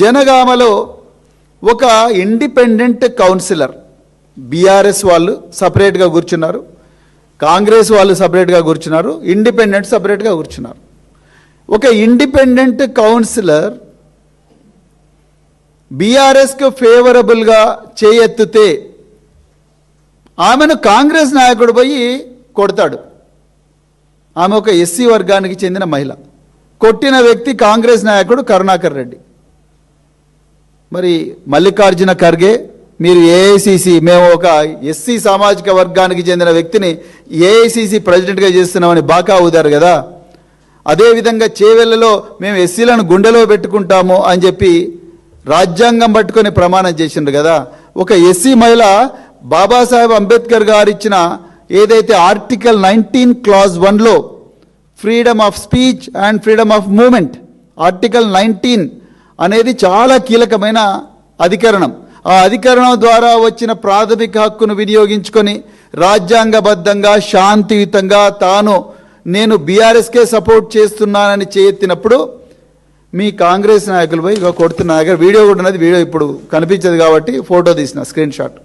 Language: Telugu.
జనగామలో ఒక ఇండిపెండెంట్ కౌన్సిలర్, బీఆర్ఎస్ వాళ్ళు సపరేట్గా కూర్చున్నారు, కాంగ్రెస్ వాళ్ళు సపరేట్గా కూర్చున్నారు, ఇండిపెండెంట్ సపరేట్గా కూర్చున్నారు. ఒక ఇండిపెండెంట్ కౌన్సిలర్ బీఆర్ఎస్కు ఫేవరబుల్గా చేయెత్తితే ఆమెను కాంగ్రెస్ నాయకుడు పోయి కొడతాడు. ఆమె ఒక ఎస్సీ వర్గానికి చెందిన మహిళ. కొట్టిన వ్యక్తి కాంగ్రెస్ నాయకుడు కరుణాకర్ రెడ్డి. మరి మల్లికార్జున ఖర్గే, మీరు ఏఐసిసి, మేము ఒక ఎస్సీ సామాజిక వర్గానికి చెందిన వ్యక్తిని ఏఐసిసి ప్రెసిడెంట్గా చేస్తున్నామని బాకా ఊదారు కదా. అదేవిధంగా చేవెళ్లలో మేము ఎస్సీలను గుండెలో పెట్టుకుంటాము అని చెప్పి రాజ్యాంగం పట్టుకొని ప్రమాణం చేసిండ్రు కదా. ఒక ఎస్సీ మహిళ బాబాసాహెబ్ అంబేద్కర్ గారు ఇచ్చిన ఏదైతే ఆర్టికల్ 19 క్లాజ్ 1లో freedom of speech and freedom of movement, article 19 అనేది చాలా కీలకమైన అధికరణం. ఆ అధికరణం ద్వారా వచ్చిన ప్రాథమిక హక్కును వినియోగించుకొని రాజ్యాంగబద్ధంగా శాంతియుతంగా నేను బీఆర్ఎస్కే సపోర్ట్ చేస్తున్నానని చేయెత్తినప్పుడు మీ కాంగ్రెస్ నాయకులు పోయి ఇక కొడుతున్న దగ్గర వీడియో కూడా ఉన్నది. వీడియో ఇప్పుడు కనిపించదు కాబట్టి ఫోటో తీసిన స్క్రీన్ షాట్.